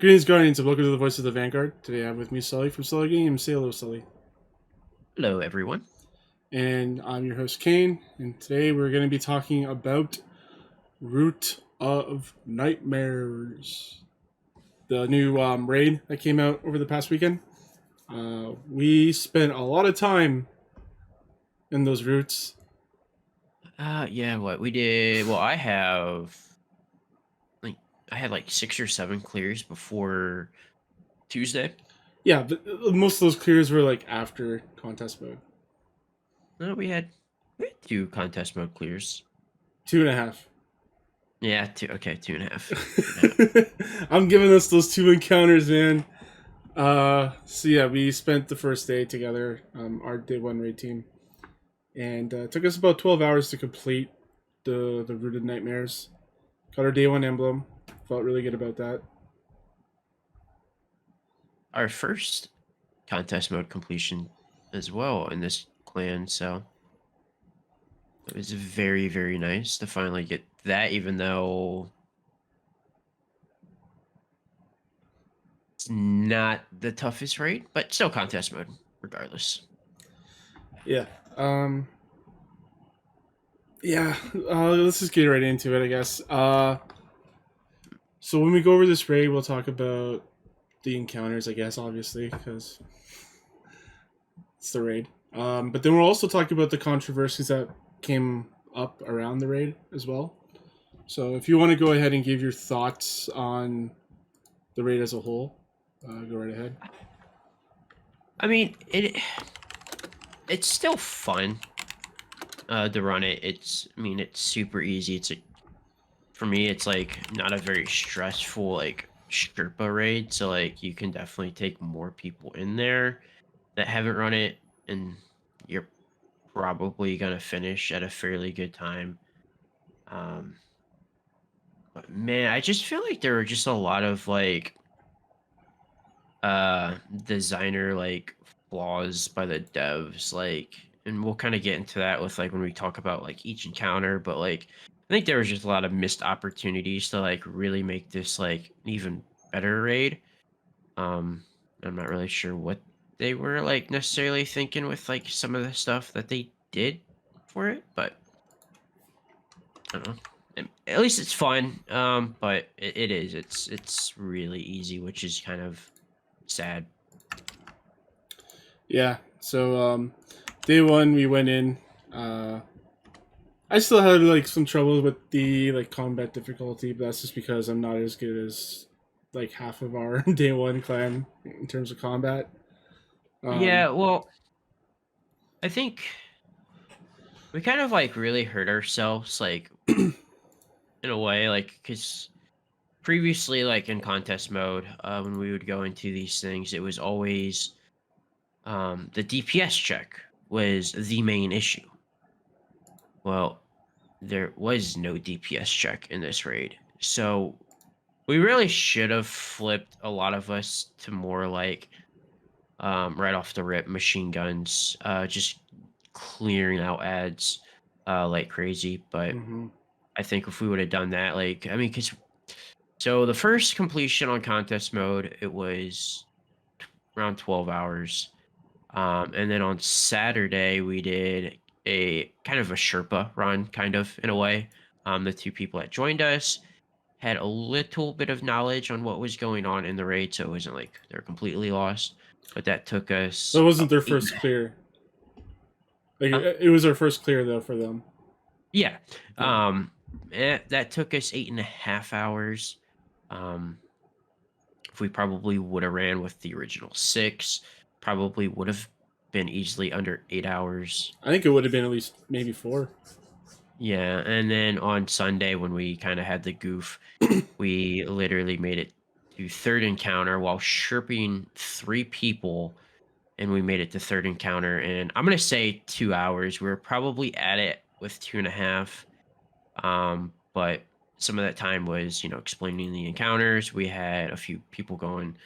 Greetings, Guardians, and welcome to the Voice of the Vanguard. Today I have with me Sully from Sully Games. Say hello, Sully. Hello, everyone. And I'm your host, Kane, and today we're going to be talking about Root of Nightmares, the new raid that came out over the past weekend. We spent a lot of time in those roots. Yeah, what we did. Well, like I had like 6 or 7 clears before Tuesday. Yeah, but most of those clears were like after contest mode. No, we had 2 contest mode clears. Two and a half. Yeah, two. Okay, 2.5. 2.5. I'm giving us those two encounters, man. So yeah, we spent the first day together, our day one raid team, and it took us about 12 hours to complete the Rooted Nightmares. Got our day one emblem. Felt really good about that. Our first contest mode completion as well in this clan, so it was very, very nice to finally get that. Even though it's not the toughest raid, but still contest mode regardless. Yeah. Yeah. Let's just get right into it, I guess. So when we go over this raid, we'll talk about the encounters, I guess, obviously, because it's the raid. But then we'll also talk about the controversies that came up around the raid as well. So if you want to go ahead and give your thoughts on the raid as a whole, go right ahead. I mean, it's still fun to run it. It's super easy. For me, it's like not a very stressful like Sherpa raid. So like you can definitely take more people in there that haven't run it, and you're probably gonna finish at a fairly good time. Um, but man, I just feel like there were just a lot of like designer like flaws by the devs, like, and we'll kind of get into that with like when we talk about like each encounter, but like I think there was just a lot of missed opportunities to like really make this like an even better raid. um I'm not really sure what they were like necessarily thinking with like some of the stuff that they did for it, but I don't know. At least it's fun. But it is, it's really easy, which is kind of sad. Yeah. So day one we went in. Uh, I still had like some trouble with the like combat difficulty, but that's just because I'm not as good as like half of our day one clan in terms of combat. Um, Yeah, well, I think we kind of like really hurt ourselves, like in a way, like because previously, like in contest mode, when we would go into these things, it was always the DPS check was the main issue. Well, there was no DPS check in this raid, so we really should have flipped a lot of us to more like right off the rip machine guns, just clearing out ads like crazy. But mhm. I think if we would have done that, like, I mean, because so the first completion on contest mode, it was around 12 hours. And then on Saturday, we did a kind of a Sherpa run, kind of in a way. The 2 people that joined us had a little bit of knowledge on what was going on in the raid, so it wasn't like they're completely lost. But that took That us wasn't about their eight. first clear. Like Huh? it was our first clear though for them. Yeah. Yeah. That took us 8.5 hours. Um, if we probably would have ran with the original 6, probably would have been easily under 8 hours. I think it would have been at least maybe four. Yeah, and then on Sunday when we kind of had the goof, we literally made it to third encounter while sherping 3 people, and we made it to third encounter. And I'm gonna say 2 hours. We were probably at it with 2.5. But some of that time was, explaining the encounters. We had a few people going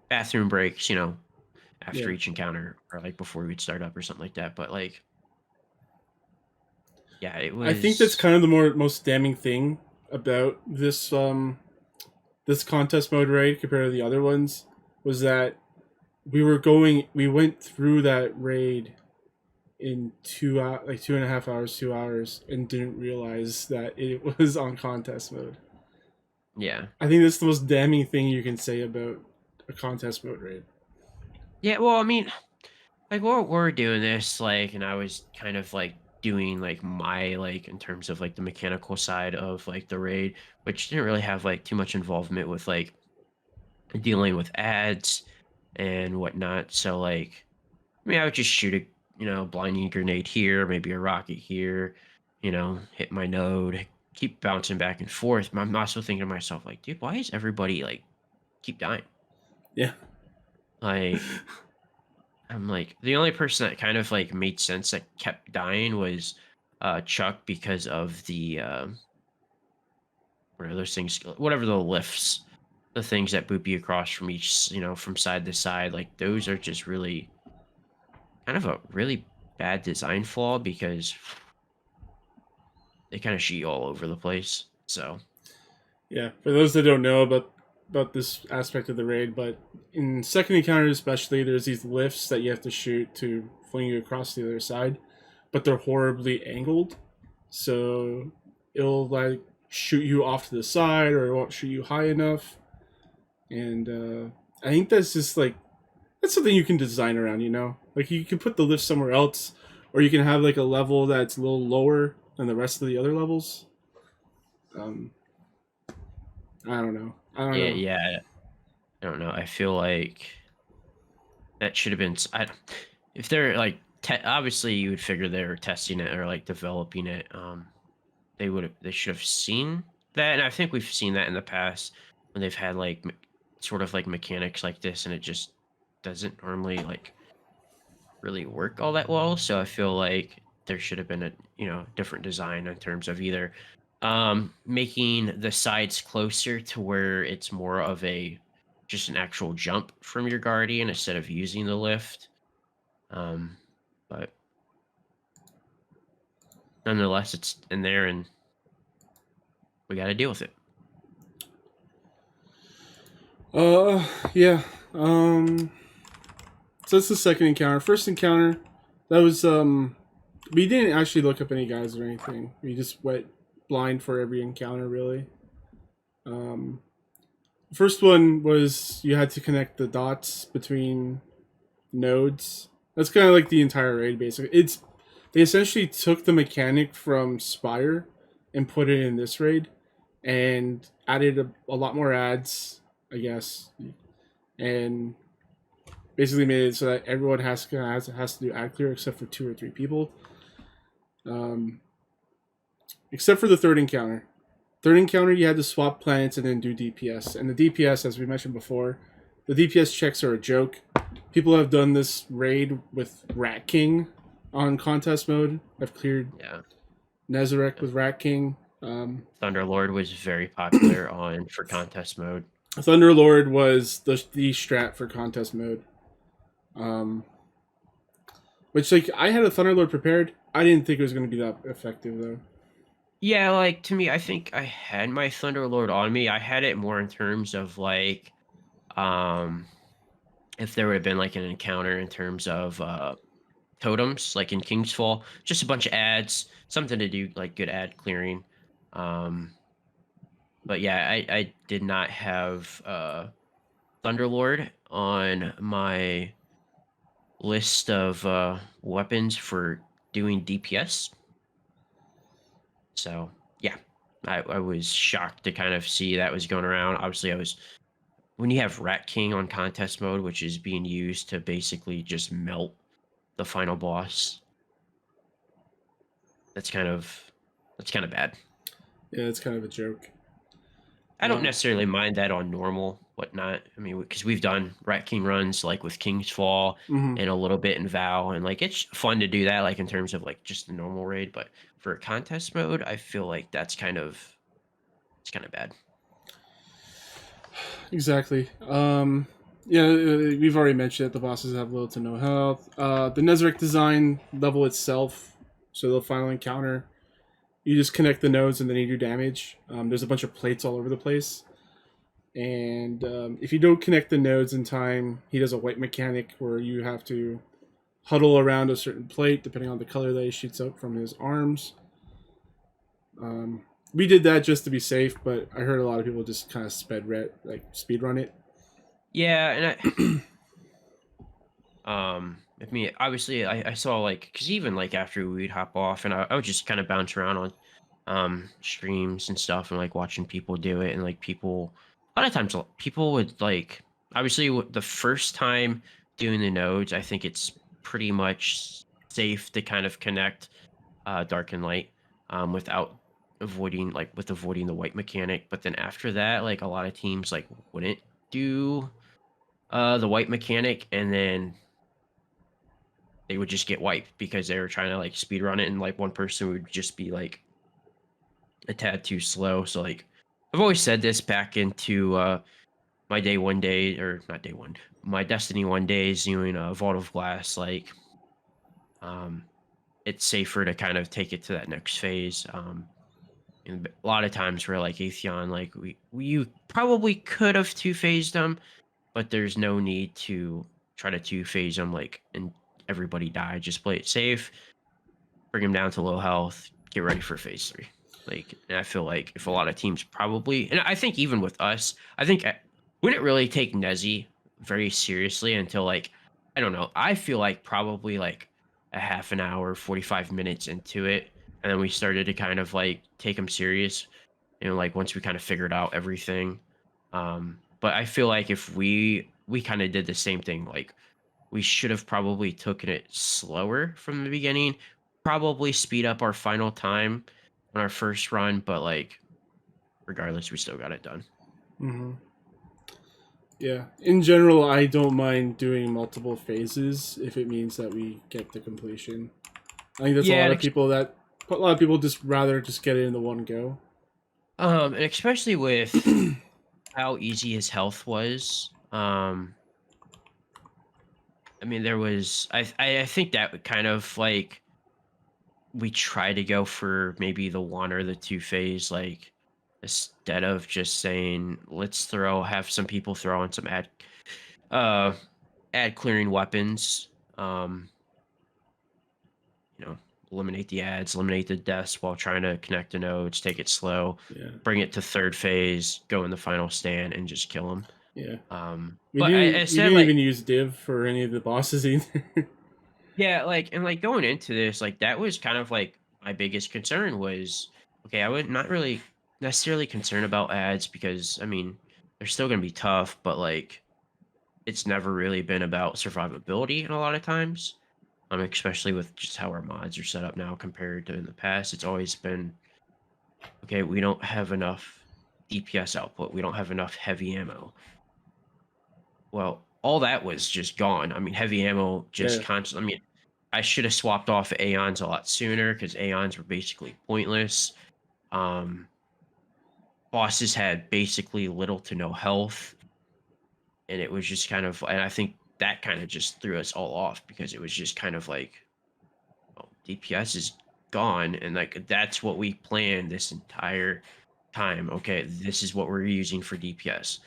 bathroom breaks, after Yeah. each encounter or like before we'd start up or something like that. But like, yeah, it I think that's was. kind of the most damning thing about this this contest mode raid compared to the other ones was that we went through that raid in 2 hours, like 2.5 hours, 2 hours, and didn't realize that it was on contest mode. Yeah. I think that's the most damning thing you can say about a contest mode raid. Yeah, well, I mean, like we're doing this, like, and I was kind of like doing like my like in terms of like the mechanical side of like the raid, which didn't really have like too much involvement with like dealing with ads and whatnot. So like, I mean, I would just shoot a blinding grenade here, maybe a rocket here, hit my node, keep bouncing back and forth. I'm also thinking to myself like, dude, why is everybody like keep dying? Yeah. Like, I'm like the only person that kind of like made sense that kept dying was Chuck because of the what are those things? Whatever the lifts, the things that boop you across from each, from side to side. Like those are just really kind of a really bad design flaw because they kind of shoot you all over the place. So Yeah, for those that don't know about this aspect of the raid, but in second encounter especially, there's these lifts that you have to shoot to fling you across the other side, but they're horribly angled, so it'll like shoot you off to the side or it won't shoot you high enough, and I think that's just like that's something you can design around, you know, like you can put the lift somewhere else, or you can have like a level that's a little lower than the rest of the other levels. Um, I don't know. I don't yeah, know. yeah. I don't know. I feel like that should have been. If they're like, obviously, you would figure they're testing it or like developing it. They should have seen that, and I think we've seen that in the past when they've had like sort of like mechanics like this, and it just doesn't normally like really work all that well. So I feel like there should have been a different design in terms of either making the sides closer to where it's more of a just an actual jump from your guardian instead of using the lift. Um, but nonetheless, it's in there, and we got to deal with it. Yeah. So that's the second encounter. First encounter, that was we didn't actually look up any guys or anything. We just went blind for every encounter, really. Um, First one was you had to connect the dots between nodes. That's kind of like the entire raid, basically. They essentially took the mechanic from Spire and put it in this raid, and added a lot more ads, I guess, and basically made it so that everyone has to do ad clear except for 2 or 3 people. Um, except for the third encounter. Third encounter, you had to swap planets and then do DPS. And the DPS, as we mentioned before, the DPS checks are a joke. People have done this raid with Rat King on contest mode. I've cleared Yeah, Nezarek with Rat King. Thunderlord was very popular on for contest mode. Thunderlord was the strat for contest mode. Um, which, like, I had a Thunderlord prepared. I didn't think it was going to be that effective, though. Yeah, like to me, I think I had my Thunderlord on me. I had it more in terms of like, um, if there would have been like an encounter in terms of totems, like in King's Fall, just a bunch of ads, something to do like good ad clearing. Um, but yeah, I did not have Thunderlord on my list of weapons for doing DPS. So yeah, I was shocked to kind of see that was going around. Obviously, I was when you have Rat King on contest mode, which is being used to basically just melt the final boss. That's kind of bad. Yeah, it's kind of a joke. I don't necessarily mind that on normal, whatnot. I mean, because we've done Rat King runs like with King's Fall Mm-hmm. and a little bit in Vow, and like it's fun to do that, like in terms of like just the normal raid. But for contest mode, I feel like it's kind of bad. Exactly. Yeah, we've already mentioned that the bosses have little to no health. The Nezarek design level itself, so the final encounter, you just connect the nodes and then you do damage. There's a bunch of plates all over the place. And if you don't connect the nodes in time, he does a wipe mechanic where you have to huddle around a certain plate depending on the color that he shoots out from his arms. Um, we did that just to be safe, but I heard a lot of people just kind of speed run it. Yeah, and I mean, obviously, I saw like because even like after we'd hop off, and I would just kind of bounce around on streams and stuff, and like watching people do it, and like people a lot of times people would like obviously the first time doing the nodes, I think it's pretty much safe to kind of connect dark and light without avoiding the white mechanic. But then after that, like a lot of teams like wouldn't do the white mechanic, and then they would just get wiped because they were trying to like speed run it, and like one person would just be like a tad too slow. So like I've always said this back into my day one day or not day one, my Destiny 1 days doing a Vault of Glass, like um it's safer to kind of take it to that next phase. And a lot of times we're like Atheon, like we you probably could have two phased them, but there's no need to try to two phase them like and everybody die. Just play it safe, bring them down to low health, get ready for phase 3. Like, and I feel like if a lot of teams probably, and I think even with us, I think we didn't really take Nezzy very seriously until like, I don't know. I feel like probably like a half an hour, 45 minutes into it. And then we started to kind of like take them serious, like once we kind of figured out everything. But I feel like if we kind of did the same thing, like we should have probably taken it slower from the beginning, probably speed up our final time on our first run, but like regardless, we still got it done. Mm-hmm. Yeah. In general, I don't mind doing multiple phases if it means that we get to completion. I think that's Yeah, a lot of people just rather just get it in the one go. and especially with how easy his health was. I mean, there was I think that would kind of like we try to go for maybe the one or the two phase, like instead of just saying let's have some people throw on some uh ad clearing weapons. Um, you know, eliminate the ads, eliminate the deaths while trying to connect the nodes, take it slow, Yeah. bring it to third phase, go in the final stand, and just kill them. Yeah. But I We said didn't like even use div for any of the bosses either. yeah, like and like going into this, like that was kind of like my biggest concern was okay, I would not really necessarily concerned about ads because I mean they're still gonna be tough, but like it's never really been about survivability in a lot of times. Especially with just how our mods are set up now compared to in the past. It's always been okay, we don't have enough DPS output, we don't have enough heavy ammo. Well, all that was just gone. I mean, heavy ammo just Yeah. constant. I mean, I should have swapped off Aeons a lot sooner because Aeons were basically pointless. Um, Bosses had basically little to no health, and it was just kind of, and I think that kind of just threw us all off because it was just kind of like, well, DPS is gone, and like that's what we planned this entire time. Okay, this is what we're using for DPS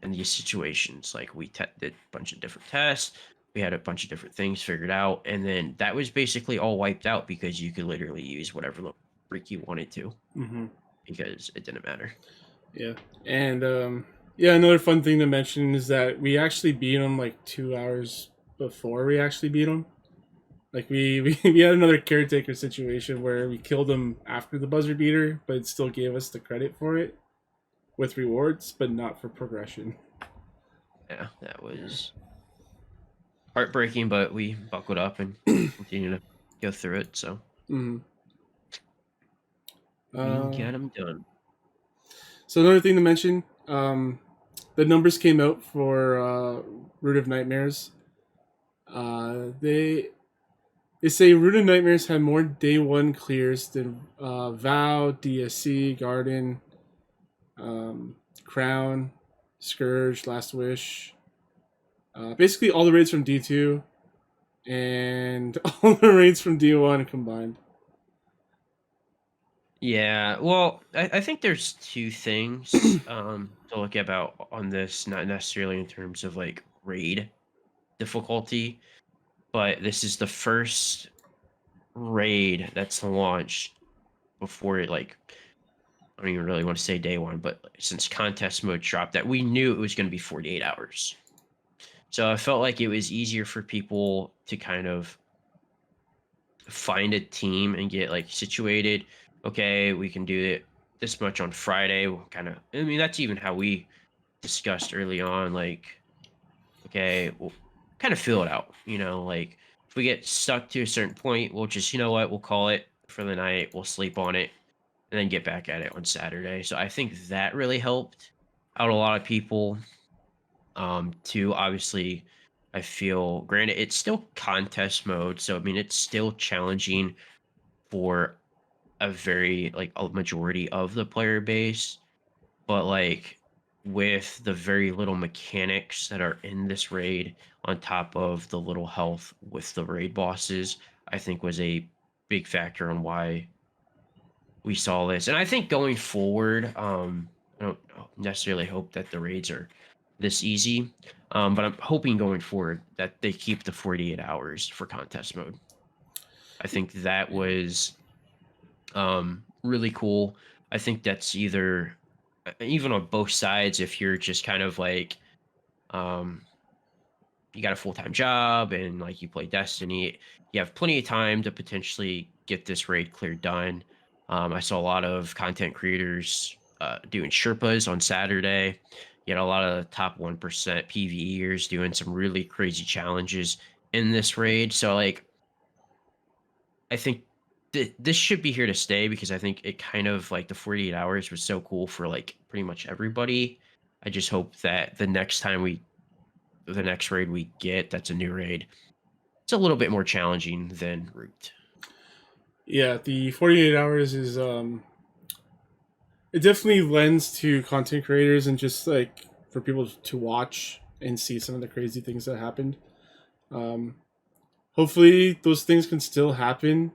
in these situations. Like we did a bunch of different tests, we had a bunch of different things figured out, and then that was basically all wiped out because you could literally use whatever the freak you wanted to Mm-hmm. because it didn't matter. Yeah. And yeah, another fun thing to mention is that we actually beat him like 2 hours before we actually beat him. Like we had another caretaker situation where we killed him after the buzzer beater, but it still gave us the credit for it with rewards, but not for progression. Yeah, that Yeah. was heartbreaking, but we buckled up and continued to go through it. So Mm. we Uh, got them done. so another thing to mention, the numbers came out for Root of Nightmares. They say Root of Nightmares had more day one clears than Vow, DSC, Garden, Crown, Scourge, Last Wish. Basically all the raids from D2 and all the raids from D1 combined. Yeah, well, I think there's two things to look about on this, not necessarily in terms of like raid difficulty, but this is the first raid that's launched before it like I don't even really want to say day one, but since contest mode dropped, that we knew it was going to be 48 hours. So I felt like it was easier for people to kind of find a team and get like situated. Okay, we can do it this much on Friday. We'll kind of, I mean, that's even how we discussed early on. Like, okay, we'll kind of feel it out. Like if we get stuck to a certain point, we'll just, you know what, we'll call it for the night. We'll sleep on it and then get back at it on Saturday. So I think that really helped out a lot of people. Too, obviously, I feel granted it's still contest mode, so I mean it's still challenging for a very like a majority of the player base, but like with the very little mechanics that are in this raid on top of the little health with the raid bosses, I think was a big factor on why we saw this. And I think going forward, I don't necessarily hope that the raids are this easy, but I'm hoping going forward that they keep the 48 hours for contest mode. I think that was really cool. I think that's either even on both sides, if you're just kind of like um, you got a full-time job and like you play Destiny, you have plenty of time to potentially get this raid cleared done. I saw a lot of content creators doing Sherpas on Saturday. You had a lot of the top 1% PvEers doing some really crazy challenges in this raid. So like I think this should be here to stay because I think it kind of like the 48 hours was so cool for like pretty much everybody. I just hope that the next raid we get that's a new raid, it's a little bit more challenging than Root. Yeah, the 48 hours is it definitely lends to content creators and just like for people to watch and see some of the crazy things that happened. Um, Hopefully those things can still happen,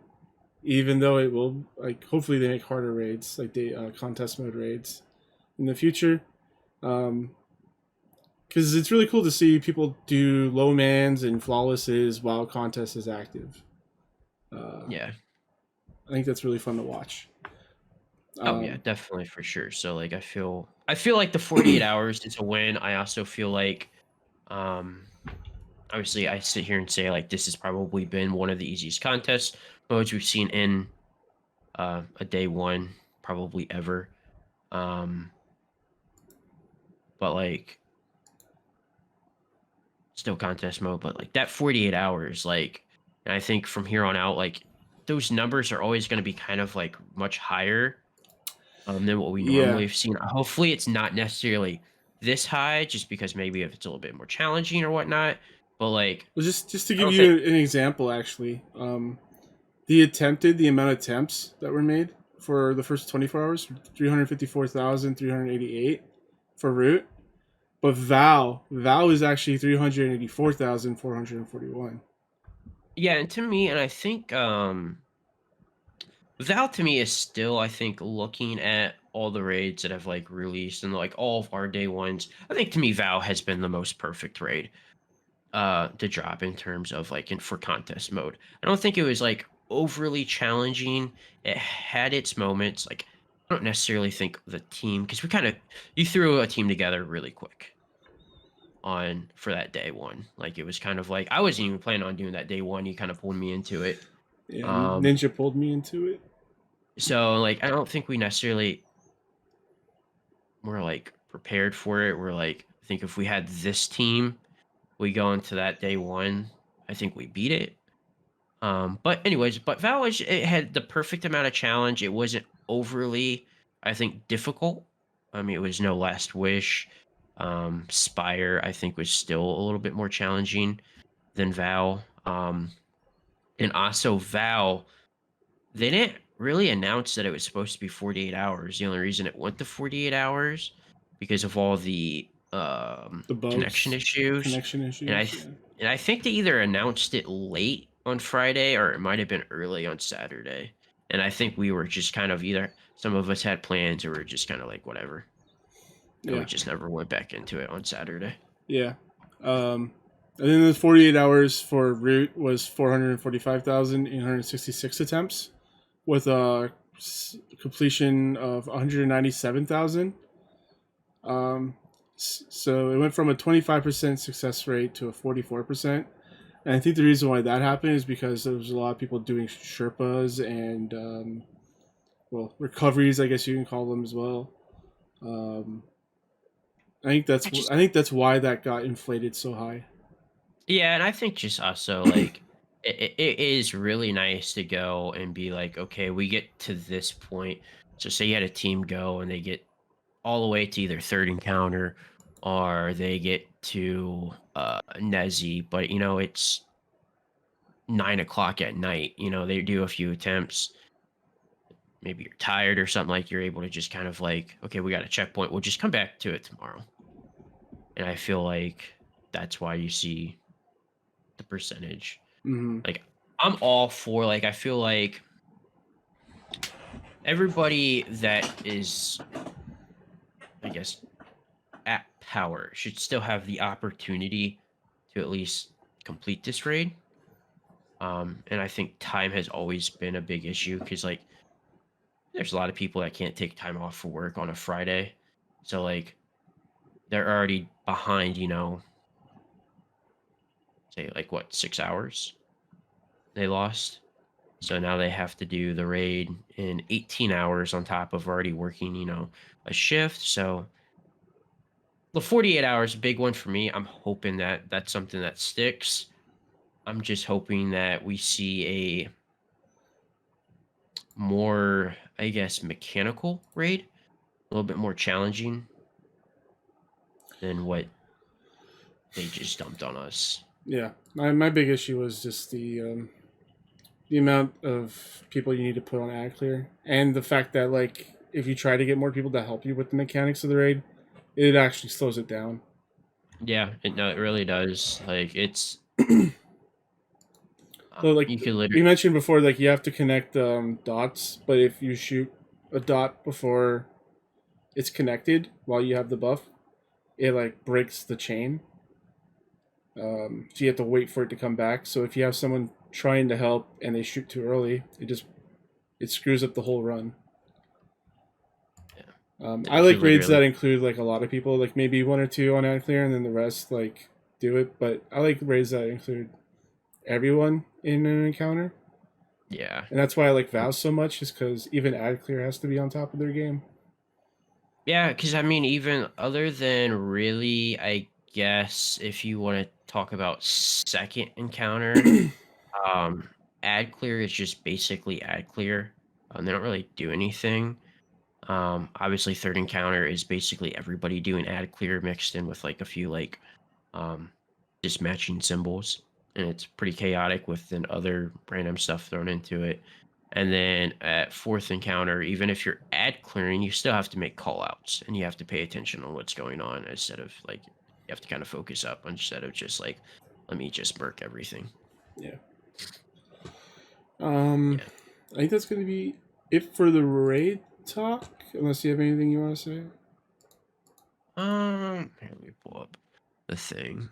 even though it will like hopefully they make harder raids like the contest mode raids in the future. Um, because it's really cool to see people do low mans and flawlesses while contest is active. Yeah. I think that's really fun to watch. Oh yeah, Um, definitely for sure. So like I feel like the 48 hours is a win. I also feel like um obviously I sit here and say like this has probably been one of the easiest contest modes we've seen in a day one probably ever. Um but like still contest mode, but like that 48 hours, like, and I think from here on out, like those numbers are always going to be kind of like much higher than what we normally yeah, have seen. Hopefully, it's not necessarily this high, just because maybe if it's a little bit more challenging or whatnot. But like, well, just to I give don't think, you an example, actually, the amount of attempts that were made for the first 24 hours, 354,388 for root. But Val is actually 384,441. yeah, and to me, and I think Val to me is still, I think, looking at all the raids that have like released and like all of our day ones. I think to me, Val has been the most perfect raid to drop in terms of like for contest mode. I don't think it was like overly challenging. It had its moments. Like I don't necessarily think the team because we kind of you threw a team together really quick on for that day one. Like it was kind of like I wasn't even planning on doing that day one. You kind of pulled me into it. Yeah, Um Ninja pulled me into it. so like I don't think we necessarily were like prepared for it. We're like I think if we had this team, we go into that day one, I think we beat it. But anyways, but Valage it had the perfect amount of challenge. It wasn't overly, I think, difficult. I mean, it was no Last Wish. Spire, I think, was still a little bit more challenging than Val. And also Val, they didn't really announce that it was supposed to be 48 hours. The only reason it went to 48 hours because of all the The connection bugs, issues. connection And issues. Yeah. I think they either announced it late on Friday or it might have been early on Saturday. And I think we were just kind of either some of us had plans or we were just kind of like whatever. And we Yeah. just never went back into it on Saturday. Yeah. And then the 48 hours for root was 445,866 attempts with a completion of 197,000. So it went from a 25% success rate to a 44%. And I think the reason why that happened is because there was a lot of people doing Sherpas and, well, recoveries, I guess you can call them as well. Um, I just I think that's why that got inflated so high. Yeah, and I think just also like it is really nice to go and be like, okay, we get to this point. So say you had a team go and they get all the way to either third encounter or they get to Nezi, but it's 9 o'clock at night. They do a few attempts. Maybe you're tired or something, like you're able to just kind of like, okay, we got a checkpoint. We'll just come back to it tomorrow. And I feel like that's why you see the percentage. Hmm. Like I'm all for, like, I feel like everybody that is, I guess, at power should still have the opportunity to at least complete this raid. And I think time has always been a big issue because, like, there's a lot of people that can't take time off for work on a Friday. So, like, they're already behind, say, like, what, 6 hours they lost. So now they have to do the raid in 18 hours on top of already working, a shift. So the 48 hours, big one for me. I'm hoping that that's something that sticks. I'm just hoping that we see a more, I guess, mechanical raid, a little bit more challenging than what they just dumped on us. Yeah, my big issue was just the amount of people you need to put on ad clear, and the fact that like if you try to get more people to help you with the mechanics of the raid, it actually slows it down. Yeah, no, it really does. Like it's, So like you could literally, we mentioned before, like you have to connect dots, but if you shoot a dot before it's connected while you have the buff, it like breaks the chain. So you have to wait for it to come back. So if you have someone trying to help and they shoot too early, it screws up the whole run. yeah, I you could like raids literally, that include like a lot of people, like maybe one or two on ad clear, and then the rest like do it. But I like raids that include everyone in an encounter, yeah. and that's why I like Vows so much, is because even ad clear has to be on top of their game. Yeah, because I mean, even other than really, I guess if you want to talk about second encounter, um, ad clear is just basically ad clear. They don't really do anything. Obviously, third encounter is basically everybody doing ad clear mixed in with like a few like um, just matching symbols, and it's pretty chaotic with then other random stuff thrown into it. And then at fourth encounter, even if you're ad clearing, you still have to make call outs and you have to pay attention on what's going on instead of like you have to kind of focus up instead of just like let me just murk everything. Yeah. Um, Yeah. I think that's gonna be it for the raid talk. Unless you have anything you want to say. Here, let me pull up the thing.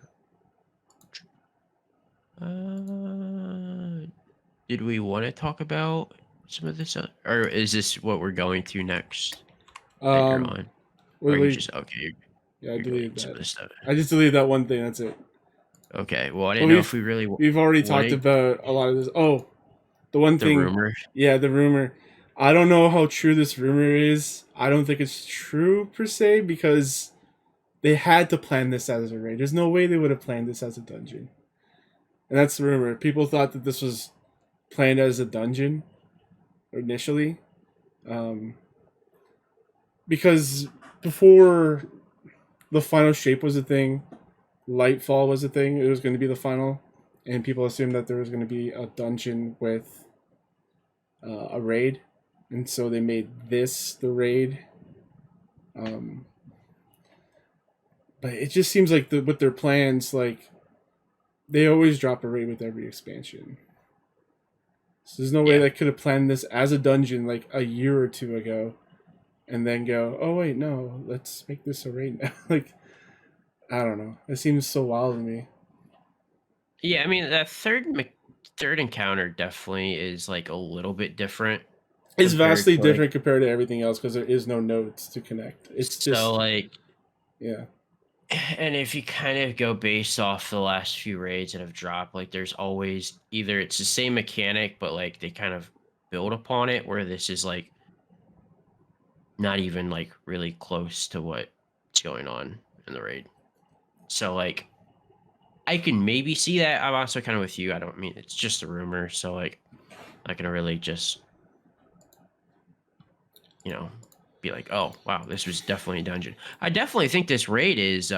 Did we want to talk about some of this, or is this what we're going to next that you're Um, on? Or wait, are you wait. just okay? Yeah, I You're deleted deleting some that. of this stuff. I just deleted that one thing. That's it. Okay. Well, I But didn't know if we really we've already talked wanted about a lot of this. Oh, the one the thing, rumor. yeah, the rumor. I don't know how true this rumor is. I don't think it's true per se because they had to plan this as a raid. There's no way they would have planned this as a dungeon. And that's the rumor. People thought that this was planned as a dungeon initially, um, because before the final shape was a thing, Lightfall was a thing. It was going to be the final, and people assumed that there was going to be a dungeon with a raid, and so they made this the raid. Um, but it just seems like with their plans, like they always drop a raid with every expansion. So there's no way Yeah. they could have planned this as a dungeon like a year or two ago, and then go, oh wait, no, let's make this a raid now. Like, I don't know. It seems so wild to me. Yeah, I mean that third encounter definitely is like a little bit different It's compared vastly to like different compared to everything else because there is no nodes to connect. It's so just, like yeah. and if you kind of go based off the last few raids that have dropped, like there's always either it's the same mechanic, but like they kind of build upon it, where this is like not even like really close to what's going on in the raid. So like I can maybe see that. I'm also kind of with you. I don't mean it's just a rumor, so like not gonna really just you know be like, oh wow, this was definitely a dungeon. I definitely think this raid is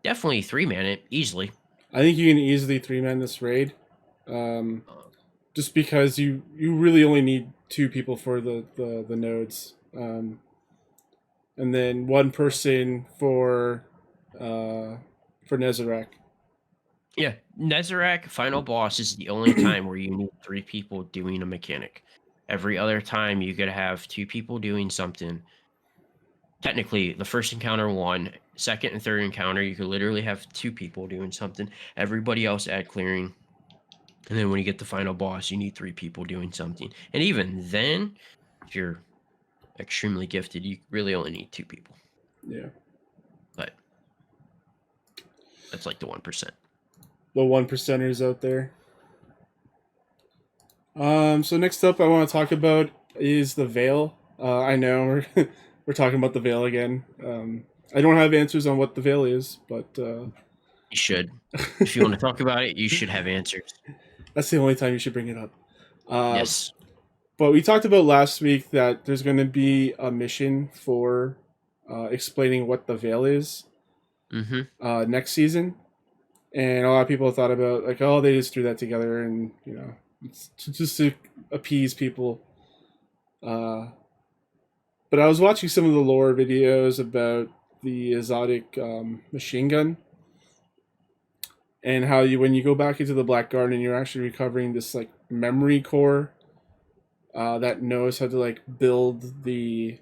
definitely 3-man it easily. I think you can easily three-man this raid. Um, Uh, just because you really only need two people for the nodes, and then one person for Nezarek. Yeah, Nezarek final boss is the only time where you need 3 people doing a mechanic. Every other time you could have 2 people doing something. Technically, the first encounter one, second and third encounter, you could literally have 2 people doing something. Everybody else ad clearing. And then when you get the final boss, you need 3 people doing something. And even then, if you're extremely gifted, you really only need 2 people. Yeah, But that's like the 1%. the one percenters out there. So next up, I want to talk about is the Veil. I know we're talking about the Veil again. I don't have answers on what the Veil is, but You should. If you want to talk about it, you should have answers. that's the only time you should bring it up. Uh, Yes. but we talked about last week that there's going to be a mission for explaining what the Veil is Mm-hmm. next season, and a lot of people thought about like, oh, they just threw that together, and it's just to appease people. Uh, but I was watching some of the lore videos about the exotic machine gun, and how when you go back into the Black Garden, you're actually recovering this like memory core that knows how to like build the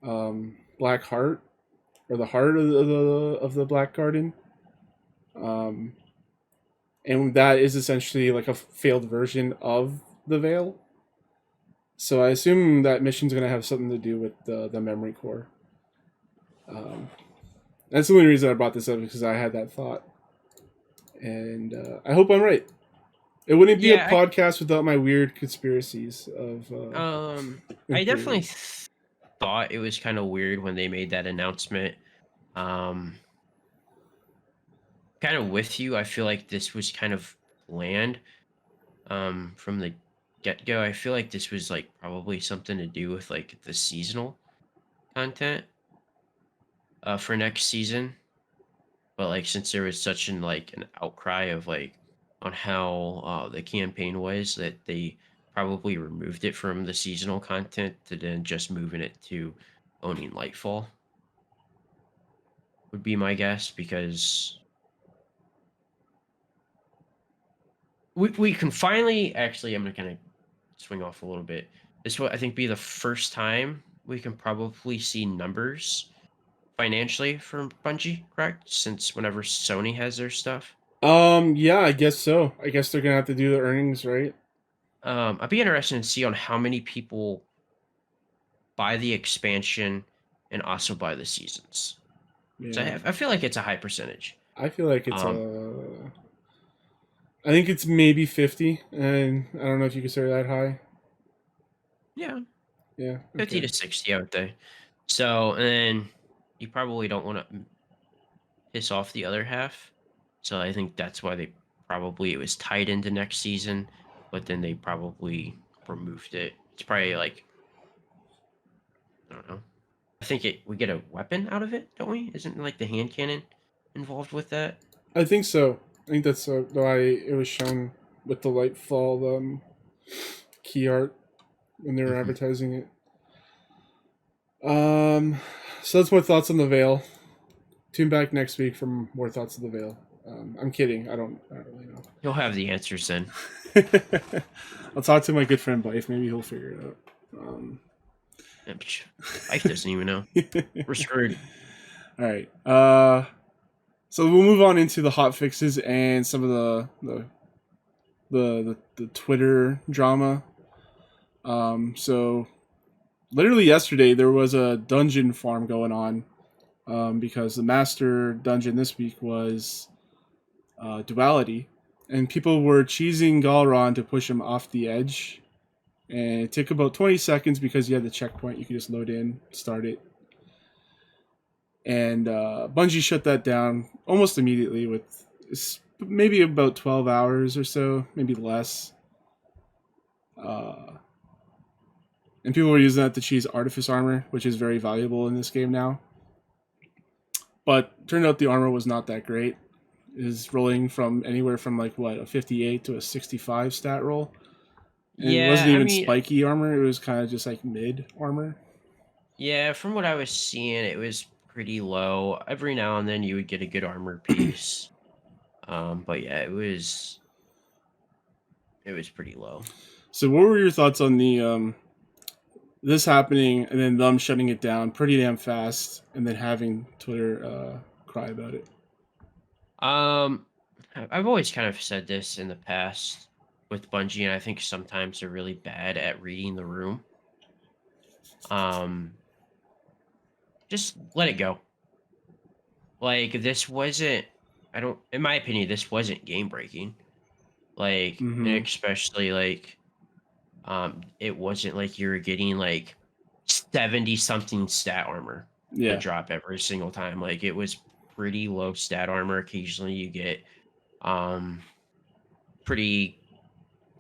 Black Heart, or the heart of the Black Garden. Um, and that is essentially like a failed version of the Veil. So I assume that mission's going to have something to do with the memory core. Um, that's the only reason I brought this up, because I had that thought, and I hope I'm right. It wouldn't be a Yeah, podcast without my weird conspiracies of I and definitely theories. thought it was kind of weird when they made that announcement. Um, kind of with you. I feel like this was kind of planned from the get go. I feel like this was like probably something to do with like the seasonal content for next season. But like since there was such an outcry of like on how the campaign was, that they probably removed it from the seasonal content to then just moving it to owning Lightfall would be my guess, because we can finally actually, I'm gonna kind of swing off a little bit. This will, I think, be the first time we can probably see numbers financially from Bungie, correct? Since whenever Sony has their stuff. Yeah, I guess so. I guess they're gonna have to do the earnings, right? I'd be interested to see on how many people buy the expansion and also buy the seasons. So Yeah, I feel like it's a high percentage. I feel like it's Um, a. I think it's maybe 50, and I don't know if you consider that high. yeah, Yeah. 50 Okay. to 60, I would say. So, and then you probably don't want to piss off the other half. So I think that's why they probably, it was tied into next season, but then they probably removed it. It's probably like, I don't know. I think we get a weapon out of it, don't we? Isn't like the hand cannon involved with that? I think so. I think that's why it was shown with the Lightfall key art when they were Hmm. advertising it. Um, so that's my thoughts on the Veil. Tune back next week for more thoughts of the Veil. I'm kidding. I don't really know. You'll have the answers then. I'll talk to my good friend Bife. Maybe he'll figure it out. Life doesn't even know. We're screwed. All right. So we'll move on into the hot fixes and some of the Twitter drama. So literally yesterday there was a dungeon farm going on, because the master dungeon this week was duality, and people were cheesing Galron to push him off the edge. And it took about 20 seconds because you had the checkpoint. You could just load in, start it. And Bungie shut that down almost immediately with maybe about 12 hours or so, maybe less. And people were using that to cheese Artifice armor, which is very valuable in this game now. But turned out the armor was not that great. It is rolling from anywhere from like a 58 to a 65 stat roll. And it wasn't Yeah, I even mean, spiky armor, it was kind of just like mid armor. yeah, from what I was seeing, it was pretty low. Every now and then you would get a good armor piece. But yeah, it was pretty low. So what were your thoughts on the this happening and then them shutting it down pretty damn fast and then having Twitter cry about it? I've always kind of said this in the past with Bungie, and I think sometimes they're really bad at reading the room. Um, just let it go. Like this wasn't. I don't. In my opinion, this wasn't game breaking. Like, and Mm-hmm. especially like, it wasn't like you were getting like 70 something stat armor to Yeah. drop every single time. Like it was pretty low stat armor. Occasionally you get pretty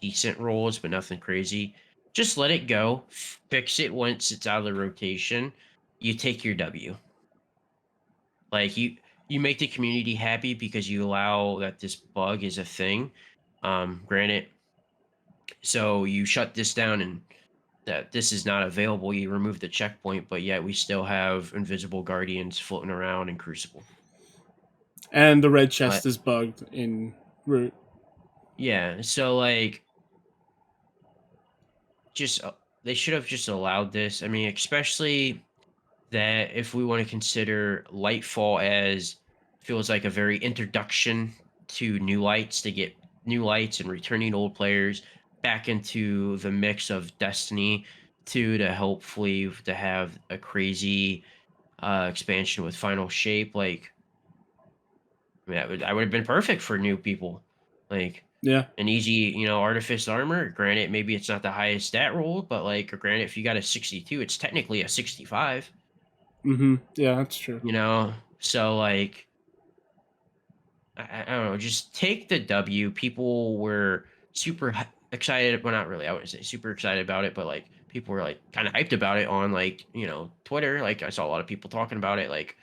decent rolls, but nothing crazy. Just let it go. Fix it once it's out of the rotation. You take your W. Like you make the community happy because you allow that this bug is a thing. Granted, so you shut this down and that this is not available. You remove the checkpoint, but yet we still have invisible guardians floating around in Crucible. And the red chest But is bugged in Root. yeah, so like just they should have just allowed this. I mean, especially that if we want to consider Lightfall as feels like a very introduction to new lights to get new lights and returning old players back into the mix of Destiny 2 to hopefully to have a crazy expansion with Final Shape. Like, I mean, I would have been perfect for new people. Like, Yeah. an easy, Artifice armor. Granted, maybe it's not the highest stat roll, but like, or granted, if you got a 62, it's technically a 65. Mm-hmm. Yeah, that's true. So like, I don't know, just take the W. People were super excited. Well, not really. I wouldn't say super excited about it, but like, people were like kind of hyped about it on like, Twitter. Like, I saw a lot of people talking about it. Like,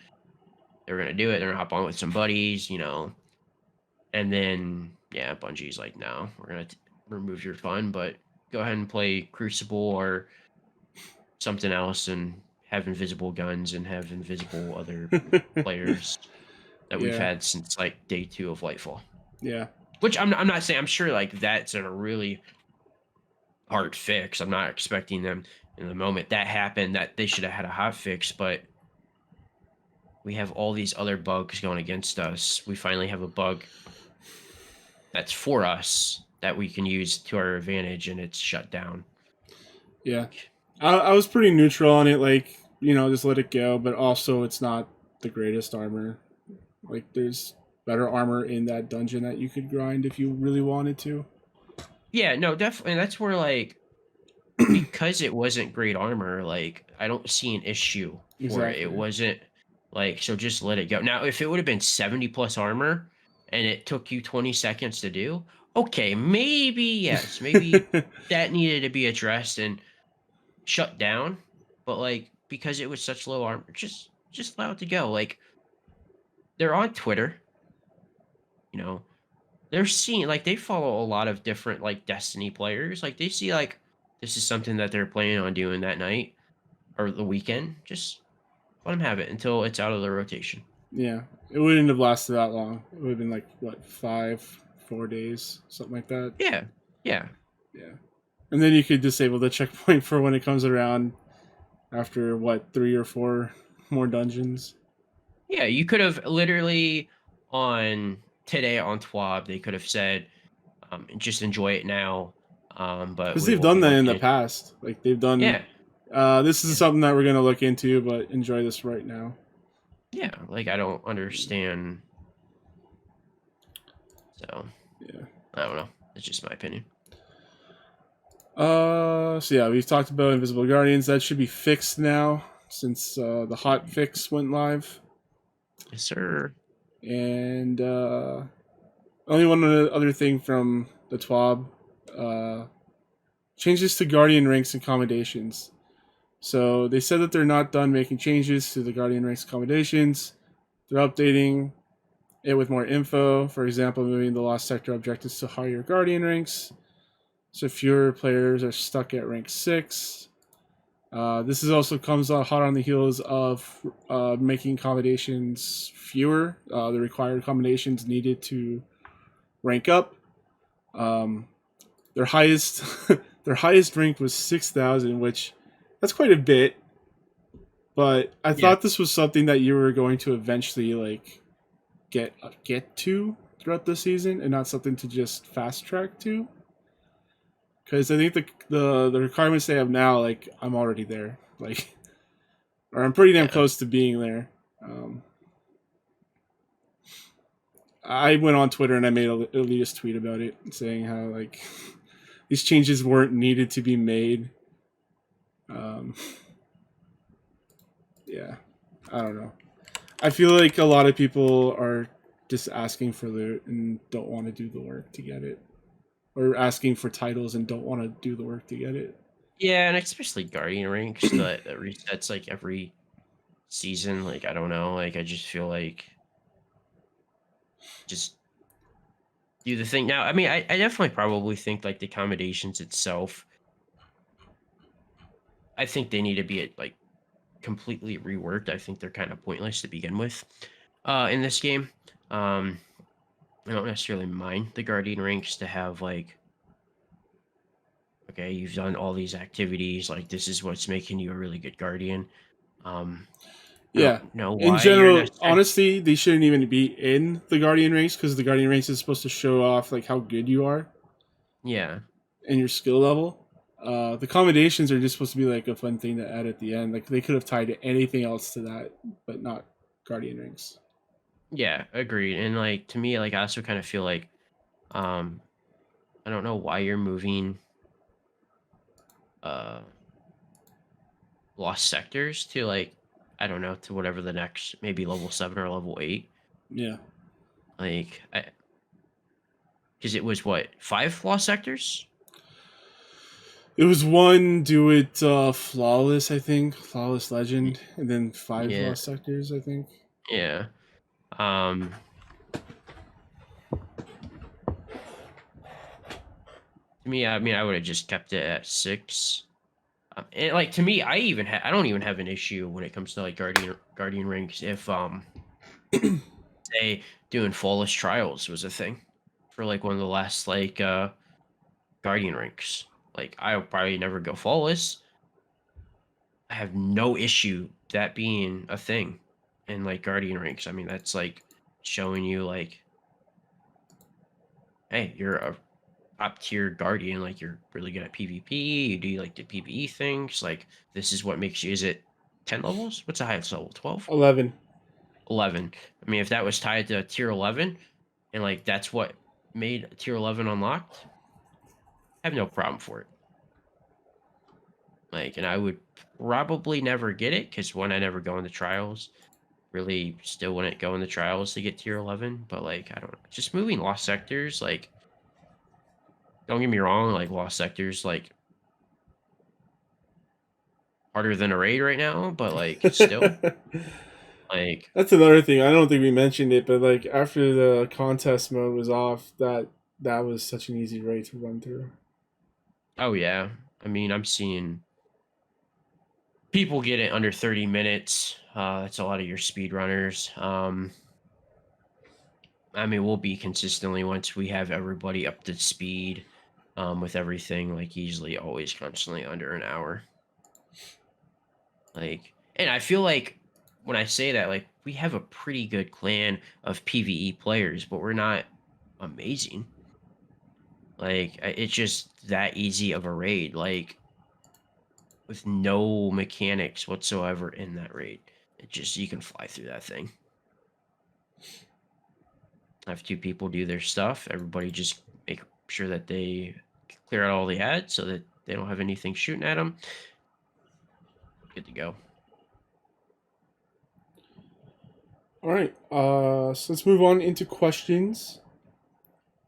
they were gonna do it. They're gonna hop on with some buddies, and then yeah, Bungie's like, no, we're gonna remove your fun, but go ahead and play Crucible or something else and have invisible guns and have invisible other players that we've Yeah. had since like day 2 of Lightfall. Yeah. Which I'm not saying, I'm sure like that's a really hard fix. I'm not expecting them in the moment that happened that they should have had a hot fix, but we have all these other bugs going against us. We finally have a bug that's for us that we can use to our advantage, and it's shut down. Yeah. I was pretty neutral on it, like, just let it go, but also it's not the greatest armor. Like, there's better armor in that dungeon that you could grind if you really wanted to. Yeah, no, definitely. And that's where like, because it wasn't great armor, like I don't see an issue for it. It Exactly. wasn't like, so just let it go. Now, if it would have been 70 plus armor and it took you 20 seconds to do, okay, maybe yes, maybe that needed to be addressed and shut down. But like, because it was such low armor, just allow it to go. Like, they're on Twitter, you know, they're seeing like they follow a lot of different like Destiny players. Like they see like this is something that they're planning on doing that night or the weekend. Just let them have it until it's out of the rotation. Yeah. It wouldn't have lasted that long. It would have been like, what, 4 days, something like that. Yeah. Yeah. Yeah. And then you could disable the checkpoint for when it comes around after what, 3 or 4 more dungeons. Yeah, you could have literally on today on TWAB, they could have said, just enjoy it now. But Because we they've will be done that in the looking. past. Like they've done. Yeah, This is yeah, something that we're gonna look into, but enjoy this right now. yeah. Like I don't understand. So Yeah. I don't know. It's just my opinion. So yeah, we've talked about Invisible Guardians. That should be fixed now since the hot fix went live. Yes, sir. And only one other thing from the TWAB, changes to Guardian ranks and accommodations. So they said that they're not done making changes to the Guardian ranks accommodations. They're updating it with more info. For example, moving the Lost Sector objectives to higher Guardian ranks, so fewer players are stuck at rank 6. This is also comes out hot on the heels of making accommodations fewer. The required accommodations needed to rank up. Um, their highest their highest rank was 6,000, which that's quite a bit. But I Yeah, thought this was something that you were going to eventually like get to throughout the season, and not something to just fast track to. Because I think the requirements they have now, like I'm already there, like, or I'm pretty damn yeah, close to being there. Um, I went on Twitter and I made a elitist tweet about it, saying how like these changes weren't needed to be made. Um, yeah, I don't know. I feel like a lot of people are just asking for loot and don't want to do the work to get it, or asking for titles and don't want to do the work to get it. yeah, and especially Guardian ranks that resets like every season. Like I don't know. Like I just feel like just do the thing now. I mean, I definitely probably think like the accommodations itself. I think they need to be like completely reworked. I think they're kind of pointless to begin with. In this game, um, I don't necessarily mind the Guardian ranks to have like, okay, you've done all these activities. Like this is what's making you a really good Guardian. Um, I Yeah. don't know In why you're general, necessarily. honestly, they shouldn't even be in the Guardian ranks because the Guardian ranks is supposed to show off like how good you are Yeah, and your skill level. The accommodations are just supposed to be like a fun thing to add at the end. Like they could have tied anything else to that, but not Guardian ranks. yeah, agreed. And like to me, like I also kind of feel like, um, I don't know why you're moving uh lost sectors to like, I don't know, to whatever the next maybe level 7 or level 8. Yeah. Like because it was what, 5 lost sectors? It was one do it flawless, I think, flawless Y- legend, and then 5 Yeah, lost sectors, I think. yeah. Um to me, I mean I would have just kept it at 6. And like to me, I don't even have an issue when it comes to like guardian ranks if say doing flawless trials was a thing for like one of the last like guardian ranks. Like I'll probably never go flawless. I have no issue that being a thing in like guardian ranks. I mean, that's like showing you like, hey, you're a top tier guardian. Like you're really good at PvP. You do like the PvE things. Like this is what makes you. Is it 10 levels? What's the highest level? 12? 11. 11. I mean, if that was tied to tier 11, and like that's what made tier 11 unlocked, I have no problem for it. Like, and I would probably never get it because one, I never go into trials. Really, still wouldn't go into trials to get tier 11. But like, I don't know, just moving lost sectors. Like, don't get me wrong. Like, lost sectors like harder than a raid right now. But like, still, like, That's another thing. I don't think we mentioned it, but like after the contest mode was off, that was such an easy raid to run through. oh yeah. I mean, I'm seeing people get it under 30 minutes. That's a lot of your speed runners. I mean, we'll be consistently once we have everybody up to speed. with everything like easily, always, constantly under an hour. Like, and I feel like when I say that, like we have a pretty good clan of PvE players, but we're not amazing. Like it's just that easy of a raid, like with no mechanics whatsoever in that raid. It just you can fly through that thing. Have two people do their stuff. Everybody just make sure that they clear out all the ads so that they don't have anything shooting at them. Good to go. All right. So let's move on into questions.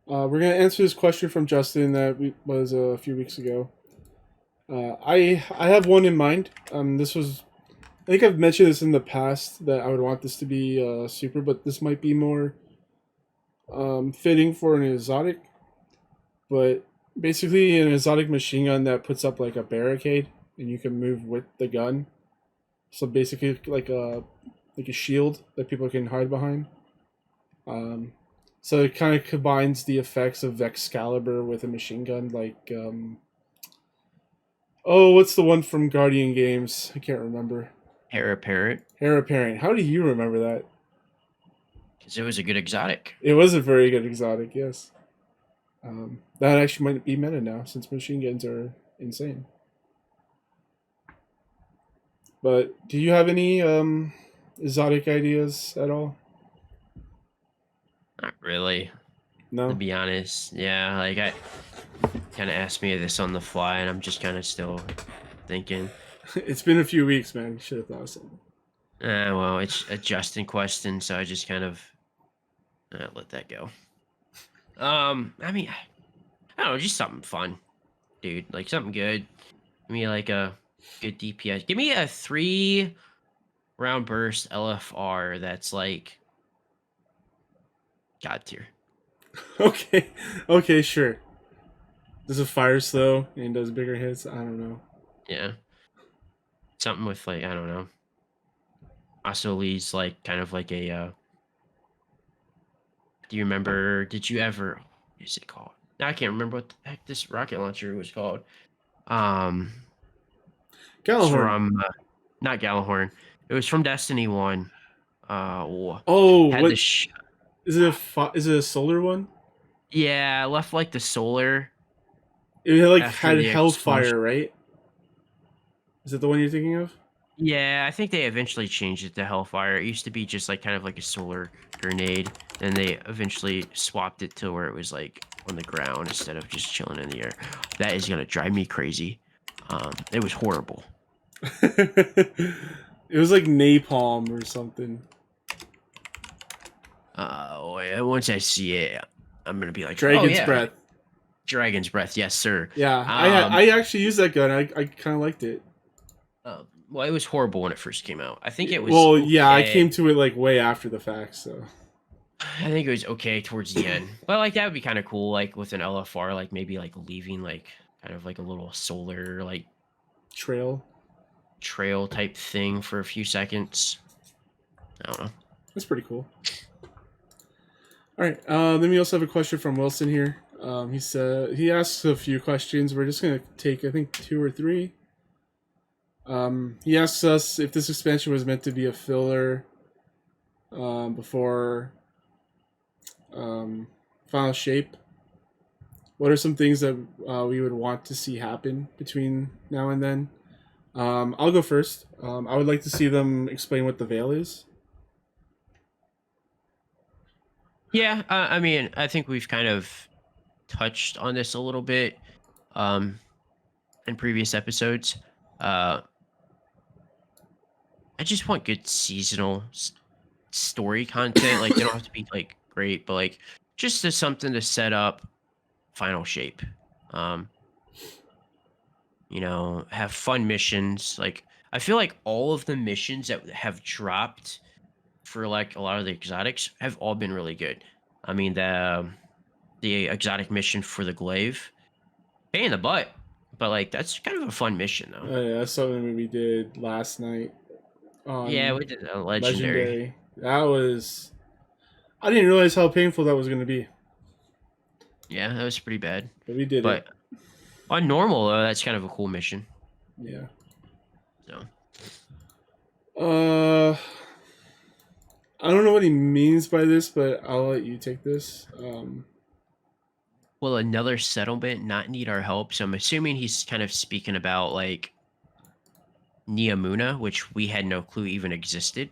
We're gonna answer this question from Justin that was a few weeks ago. I have one in mind. This was I think I've mentioned this in the past that I would want this to be super, but this might be more fitting for an exotic. But basically, an exotic machine gun that puts up like a barricade and you can move with the gun. So basically, like a shield that people can hide behind. Um, so it kind of combines the effects of Excalibur with a machine gun, like oh, what's the one from Guardian Games? I can't remember. Hair apparent, Heir Apparent. How do you remember that? because it was a good exotic. It was a very good exotic, yes. That actually might be meta now since machine guns are insane. But do you have any exotic ideas at all? Not really, to No. be honest. Yeah, like I kind of asked me this on the fly, and I'm just kind of still thinking. It's been a few weeks, man. You should have thought of something. Well, it's a Justin question, so I just kind of let that go. I mean, I don't know, just something fun, dude. Like something good. Give me like a good DPS. Give me a 3 round burst LFR that's like god tier. Okay. Okay, sure. Does it fire slow and does bigger hits? I don't know. Yeah, something with like I don't know. Also leads like kind of like a. Do you remember? Did you ever? What is it called? Now I can't remember what the heck this rocket launcher was called. Um, it's Gallahorn. from not Gallahorn. It was from Destiny 1. Oh, Had the what is it? Is it a solar one? yeah, left like the solar It like after had the explosion. hellfire, right? Is it the one you're thinking of? Yeah, I think they eventually changed it to Hellfire. It used to be just like kind of like a solar grenade. Then they eventually swapped it to where it was like on the ground instead of just chilling in the air. That is gonna drive me crazy. It was horrible. It was like napalm or something. Once I see it, I'm gonna be like, oh Dragon's yeah, breath. Dragon's Breath, yes sir. Yeah, Um, I actually used that gun. I kind of liked it. well, it was horrible when it first came out. I think it was Well, yeah, I okay. came to it like way after the fact, so I think it was okay towards the end, but like that would be kind of cool, like with an LFR, like maybe like leaving like kind of like a little solar like trail. trail type thing for a few seconds. I don't know. That's pretty cool. All right. Then we also have a question from Wilson here. He said he asks a few questions. We're just gonna take I think 2 or 3. He asks us if this expansion was meant to be a filler before final shape. What are some things that we would want to see happen between now and then? I'll go first. I would like to see them explain what the veil is. Yeah, I mean, I think we've kind of touched on this a little bit um, in previous episodes. Uh, I just want good seasonal story content. Like they don't have to be like great, but like just as something to set up final shape. Um, have fun missions. Like I feel like all of the missions that have dropped for like a lot of the exotics have all been really good. I mean the exotic mission for the glaive, pain in the butt, but like that's kind of a fun mission though. Yeah, that's something we did last night Yeah, on we did a legendary. Legendary. That was I didn't realize how painful that was going to be. Yeah, that was pretty bad. but we did it. But on normal, that's kind of a cool mission. Yeah. So Uh, I don't know what he means by this, but I'll let you take this. will another settlement not need our help? So I'm assuming he's kind of speaking about like Neomuna, which we had no clue even existed.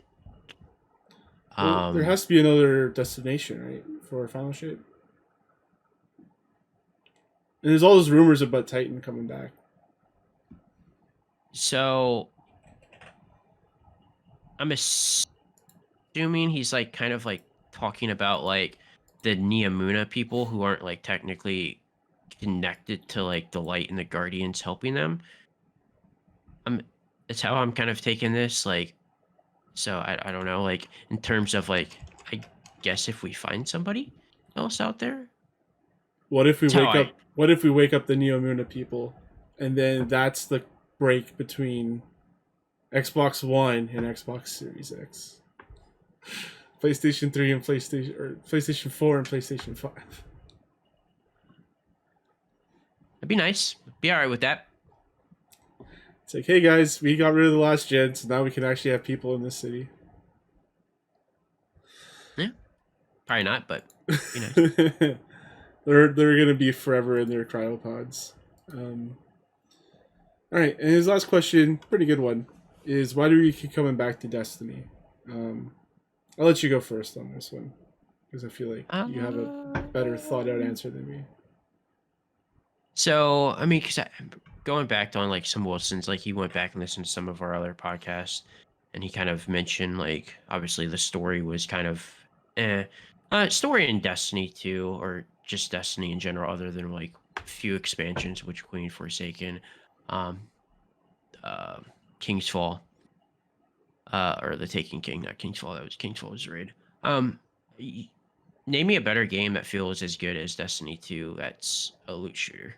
Well, there Um, has to be another destination, right, for Final Shape. And there's all those rumors about Titan coming back. so I'm assuming he's like kind of like talking about like the Neomuna people who aren't like technically connected to like the light and the guardians helping them. I'm That's how I'm kind of taking this. Like, so I don't know, like in terms of like I guess if we find somebody else out there. What if we That's how wake I up? What if we wake up the Neomuna people, and then that's the break between Xbox One and Xbox Series X, PlayStation 3 and PlayStation 4 and PlayStation 5. It'd be nice. Be all right with that. It's like, hey guys, we got rid of the last gen, so now we can actually have people in this city. Yeah. Probably not, but be nice. they're gonna be forever in their cryopods. Um, all right, and his last question, pretty good one, is why do we keep coming back to Destiny? Um, I'll let you go first on this one because I feel like you have a better thought out answer than me. So I mean, because going back on like some Wilson's, like he went back and listened to some of our other podcasts, and he kind of mentioned like obviously the story was kind of story in Destiny 2 or just Destiny in general, other than like a few expansions, which Queen Forsaken, um, uh, King's Fall, or the Taking King, not King's Fall. That was King's Fall was raid. Y- Name me a better game that feels as good as Destiny 2. That's a loot shooter.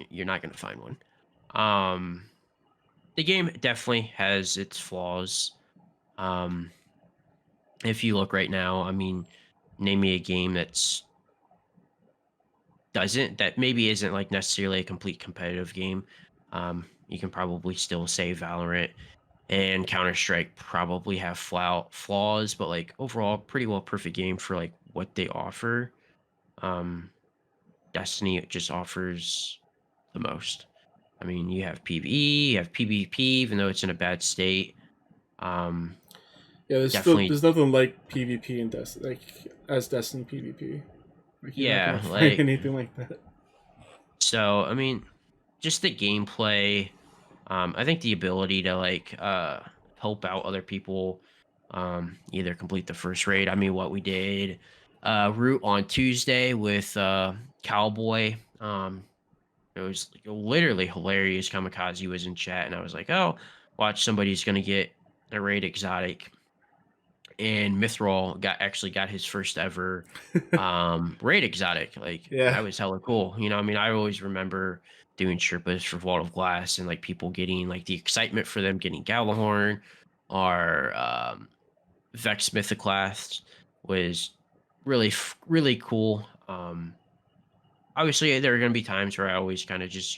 You're not going to find one. Um, the game definitely has its flaws. Um, if you look right now, I mean, name me a game that maybe isn't like necessarily a complete competitive game. You can probably still say Valorant and Counter Strike probably have flaws, but like overall, pretty well perfect game for like what they offer. Um, Destiny just offers the most. I mean, you have PvE, you have PvP, even though it's in a bad state. Um, Yeah, Definitely, there's nothing like PvP in Destiny, like as Destiny PvP. Like you're not gonna yeah. find Like, anything like that. so, I mean, just the gameplay. I think the ability to like help out other people, either complete the first raid. I mean, what we did, route on Tuesday with Cowboy. It was like, literally hilarious. Kamikaze was in chat, and I was like, "Oh, watch, somebody's gonna get a raid exotic." And Mithril got his first ever raid exotic. Like Yeah. that was hella cool. You know, I mean, I always remember doing Sherpas for Vault of Glass and like people getting like the excitement for them getting Galahorn or Vex Mythoclast was really cool. Obviously there are gonna be times where I always kind of just,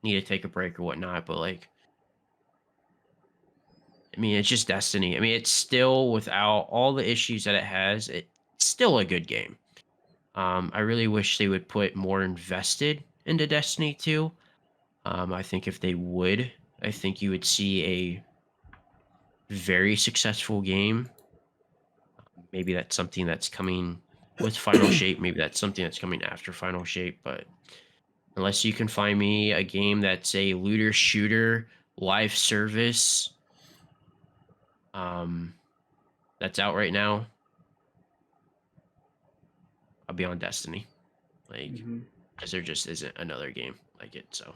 need to take a break or whatnot, but like I mean, it's just Destiny. I mean, it's still without all the issues that it has, it's still a good game. I really wish they would put more invested into Destiny 2. I think if they would, I think you would see a very successful game. Maybe that's something that's coming with Final Shape. Maybe that's something that's coming after Final Shape. But unless you can find me a game that's a looter shooter live service, um, that's out right now, I'll be on Destiny. Like, hmm because there just isn't another game like it. So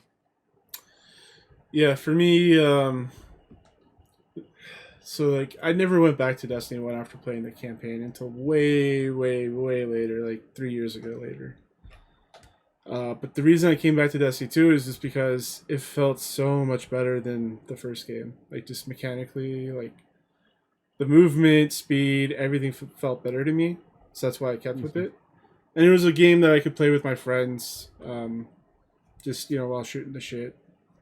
Yeah, for me, so like I never went back to Destiny 1 after playing the campaign until way, way, way later, like 3 years ago later. But the reason I came back to Destiny 2 is just because it felt so much better than the first game. Like just mechanically, like the movement, speed, everything felt better to me. So that's why I kept with Mhm. it. And it was a game that I could play with my friends, just while shooting the shit.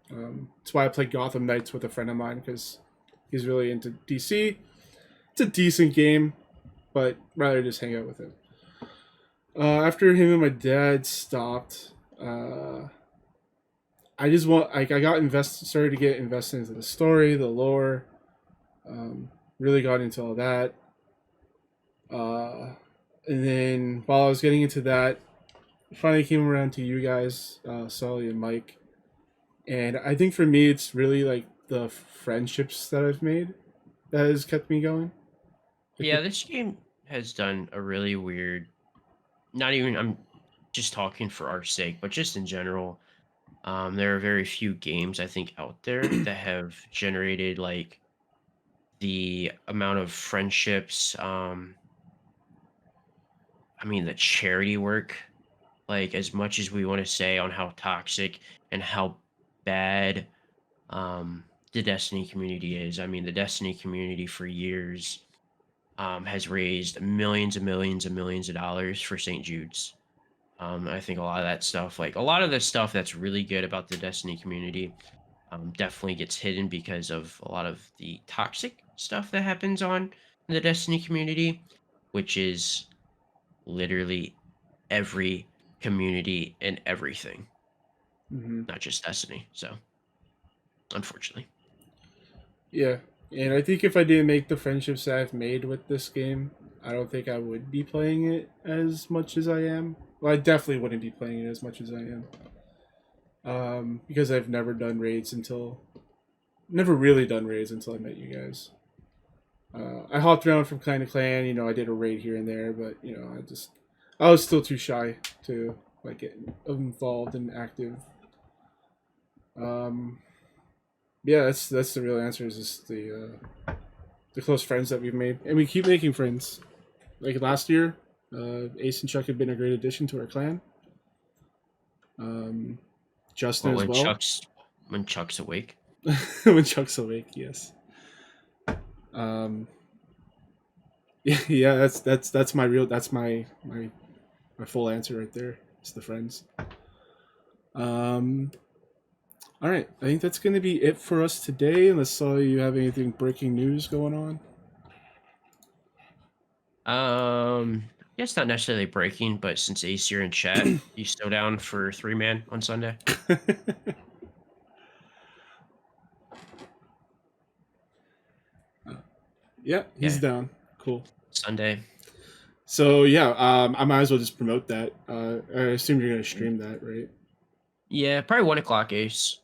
That's why I played Gotham Knights with a friend of mine because he's really into DC. It's a decent game, but rather just hang out with him. After him and my dad stopped, I just want like I got invested, started to get invested into the story, the lore. Really got into all that. And then while I was getting into that, finally came around to you guys, Sully and Mike. And I think for me, it's really like the friendships that I've made that has kept me going. Like Yeah, this game has done a really weird. Not even. I'm just talking for our sake, but just in general. There are very few games I think out there that have generated like the amount of friendships. I mean, the charity work. Like as much as we want to say on how toxic and how bad the Destiny community is. I mean, the Destiny community for years has raised millions and millions and millions of dollars for St. Jude's. I think a lot of that stuff, like a lot of the stuff that's really good about the Destiny community, definitely gets hidden because of a lot of the toxic stuff that happens on the Destiny community, which is literally every community and everything, hmm not just Destiny. So, unfortunately. Yeah, and I think if I didn't make the friendships that I've made with this game, I don't think I would be playing it as much as I am. Well, I definitely wouldn't be playing it as much as I am. Because I've never really done raids until I met you guys. I hopped around from clan to clan. I did a raid here and there, but I was still too shy to like get involved and active. Um, yeah, that's the real answer. Is just the close friends that we've made, and we keep making friends. Like last year, Ace and Chuck have been a great addition to our clan. Um, Justin Well, as when well. Chuck's awake. When Chuck's awake, yes. Um, yeah, that's my real that's my full answer right there. It's the friends. Um, all right, I think that's going to be it for us today. Unless you have anything breaking news going on. I guess not necessarily breaking, but since Ace you're in chat, you still down for 3-man on Sunday? Yeah, he's Yeah, down. Cool. Sunday. So yeah, I might as well just promote that. I assume you're gonna stream that, right? Yeah, probably 1 o'clock Ace.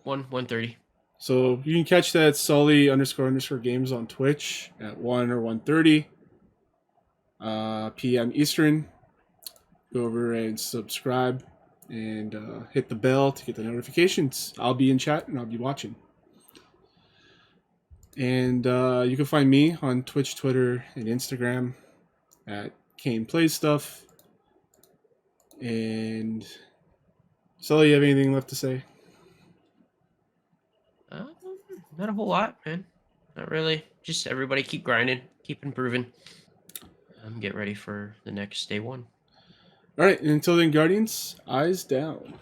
1:30. So you can catch that Sully__ games on Twitch at 1 or 1:30 p.m. Eastern. Go over and subscribe and hit the bell to get the notifications. I'll be in chat and I'll be watching. And you can find me on Twitch, Twitter, and Instagram at Kane Plays Stuff. And Sully, you have anything left to say? Not a whole lot, man. Not really. Just everybody keep grinding, keep improving. Get ready for the next day one. All right, and until then, Guardians, eyes down.